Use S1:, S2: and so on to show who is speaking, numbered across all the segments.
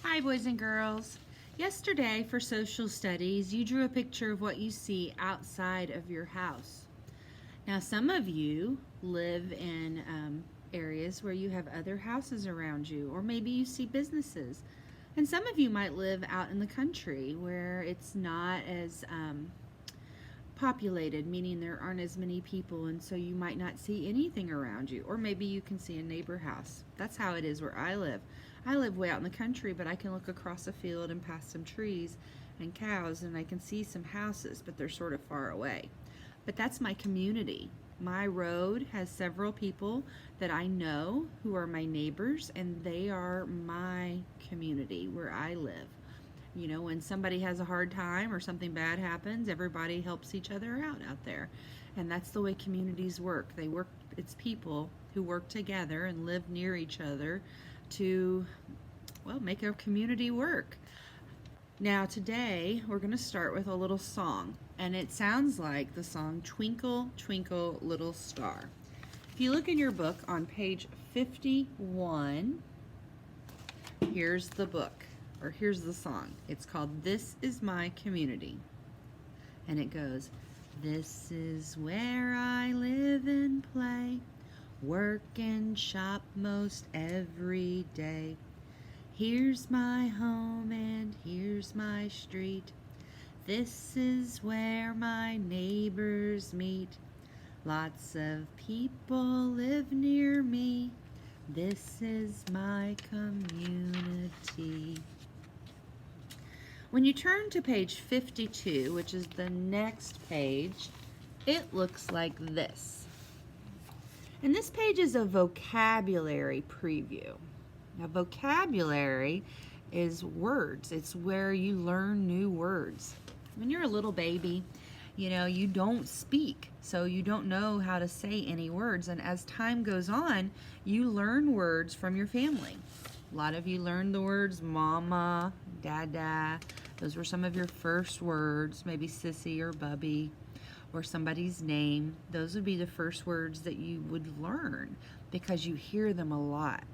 S1: Hi, boys and girls. Yesterday for social studies, you drew a picture of what you see outside of your house. Now, some of you live in areas where you have other houses around you, or maybe you see businesses. And some of you might live out in the country where it's not as populated, meaning there aren't as many people, and so you might not see anything around you. Or maybe you can see a neighbor house. That's how it is where I live. I live way out in the country, but I can look across a field and past some trees and cows, and I can see some houses, but they're sort of far away. But that's my community. My road has several people that I know who are my neighbors, and they are my community where I live. You know, when somebody has a hard time or something bad happens, everybody helps each other out there. And that's the way communities work. It's people who work together and live near each other to, well, make a community work. Now, today, we're going to start with a little song, and it sounds like the song Twinkle, Twinkle, Little Star. If you look in your book on page 51, here's the book. Or here's the song. It's called This Is My Community. And it goes, this is where I live and play, work and shop most every day. Here's my home and here's my street. This is where my neighbors meet. Lots of people live near me. This is my community. When you turn to page 52, which is the next page, it looks like this. And this page is a vocabulary preview. Now, vocabulary is words. It's where you learn new words. When you're a little baby, you know, you don't speak, so you don't know how to say any words. And as time goes on, you learn words from your family. A lot of you learned the words mama, dada. Those were some of your first words, maybe sissy or bubby or somebody's name. Those would be the first words that you would learn because you hear them a lot.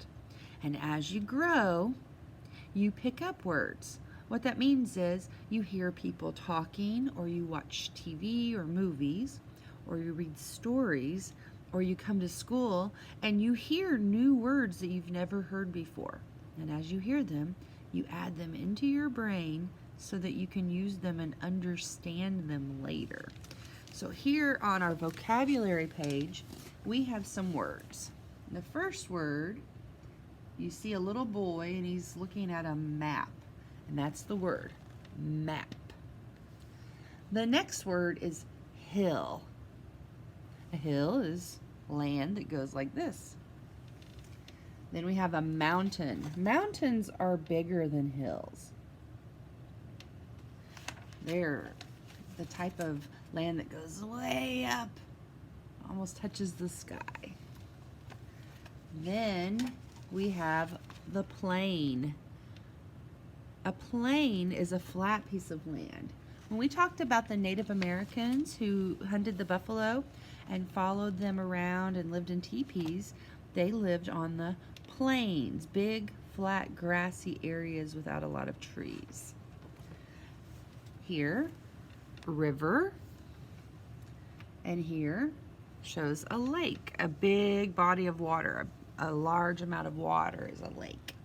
S1: And as you grow, you pick up words. What that means is you hear people talking, or you watch TV or movies, or you read stories, or you come to school and you hear new words that you've never heard before. And as you hear them, you add them into your brain so that you can use them and understand them later. So here on our vocabulary page, we have some words. The first word, you see a little boy and he's looking at a map, and that's the word, map. The next word is hill. A hill is land that goes like this. Then we have a mountain. Mountains are bigger than hills. They're the type of land that goes way up, almost touches the sky. Then we have the plain. A plain is a flat piece of land. When we talked about the Native Americans who hunted the buffalo and followed them around and lived in teepees, they lived on the plains, big, flat, grassy areas without a lot of trees. Here, river, and here shows a lake, a big body of water, a large amount of water is a lake.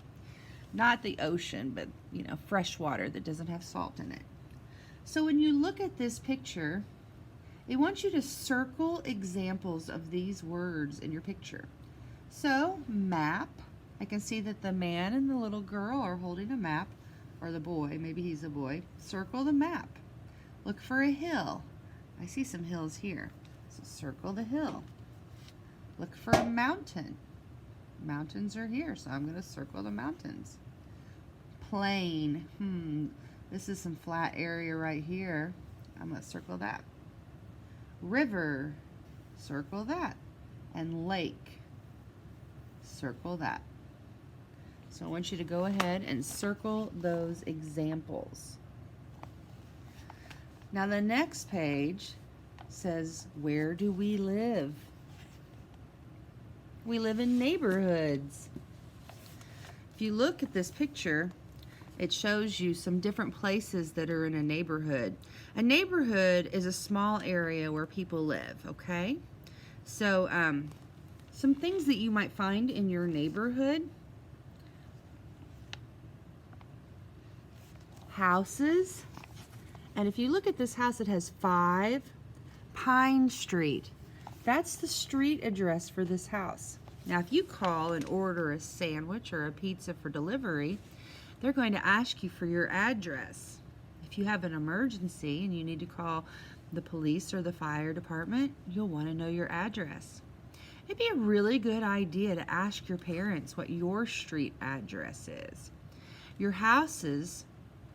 S1: Not the ocean, but you know, fresh water that doesn't have salt in it. So when you look at this picture, it wants you to circle examples of these words in your picture. So, map, I can see that the man and the little girl are holding a map, or the boy, maybe he's a boy. Circle the map. Look for a hill. I see some hills here, so circle the hill. Look for a mountain. Mountains are here, so I'm going to circle the mountains. Plain, this is some flat area right here. I'm going to circle that. River, circle that. And lake, circle that. So I want you to go ahead and circle those examples. Now the next page says, where do we live? We live in neighborhoods. If you look at this picture, It shows you some different places that are in a neighborhood. A neighborhood is a small area where people live, okay? So, some things that you might find in your neighborhood. Houses. And if you look at this house, it has 5 Pine Street. That's the street address for this house. Now, if you call and order a sandwich or a pizza for delivery, they're going to ask you for your address. If you have an emergency and you need to call the police or the fire department, you'll want to know your address. It'd be a really good idea to ask your parents what your street address is. Your houses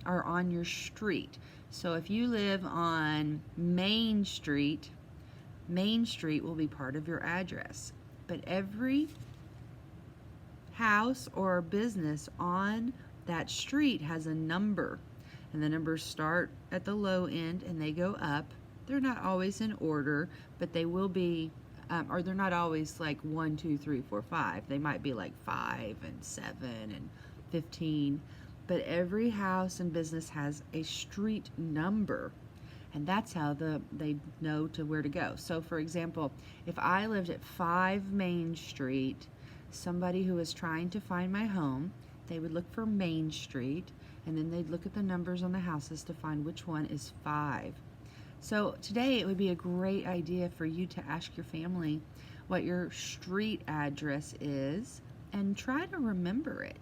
S1: are on your street. So if you live on Main Street will be part of your address. But every house or business on that street has a number, and the numbers start at the low end and they go up. They're not always in order, but they will be, or they're not always like 1, 2, 3, 4, 5. They might be like 5 and 7 and 15. But every house and business has a street number, and that's how they know to where to go. So for example, if I lived at 5 Main Street, somebody who was trying to find my home, they would look for Main Street, and then they'd look at the numbers on the houses to find which one is 5. So today it would be a great idea for you to ask your family what your street address is and try to remember it.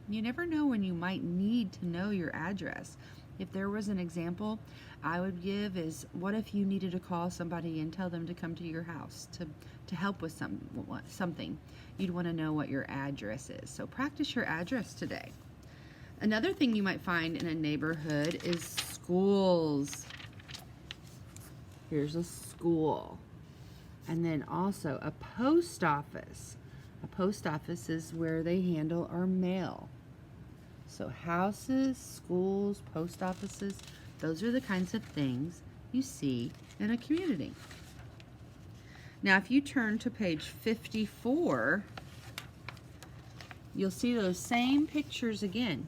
S1: You never know when you might need to know your address. If there was an example I would give is, what if you needed to call somebody and tell them to come to your house to help with something? You'd want to know what your address is. So practice your address today. Another thing you might find in a neighborhood is schools. Here's a school. And then also a post office. A post office is where they handle our mail. So houses, schools, post offices, those are the kinds of things you see in a community. Now, if you turn to page 54, you'll see those same pictures again.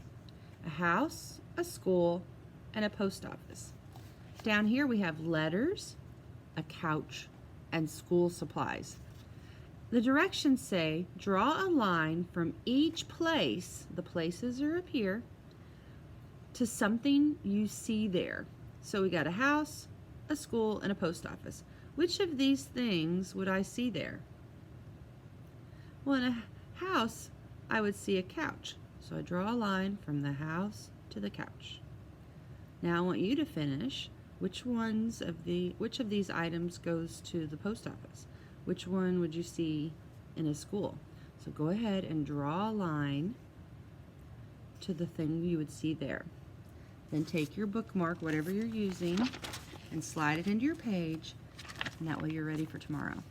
S1: A house, a school, and a post office. Down here we have letters, a couch, and school supplies. The directions say, draw a line from each place, the places are up here, to something you see there. So we got a house, a school, and a post office. Which of these things would I see there? Well, in a house, I would see a couch. So I draw a line from the house to the couch. Now I want you to finish. Which of these items goes to the post office? Which one would you see in a school? So go ahead and draw a line to the thing you would see there. Then take your bookmark, whatever you're using, and slide it into your page, and that way you're ready for tomorrow.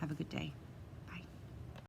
S1: Have a good day.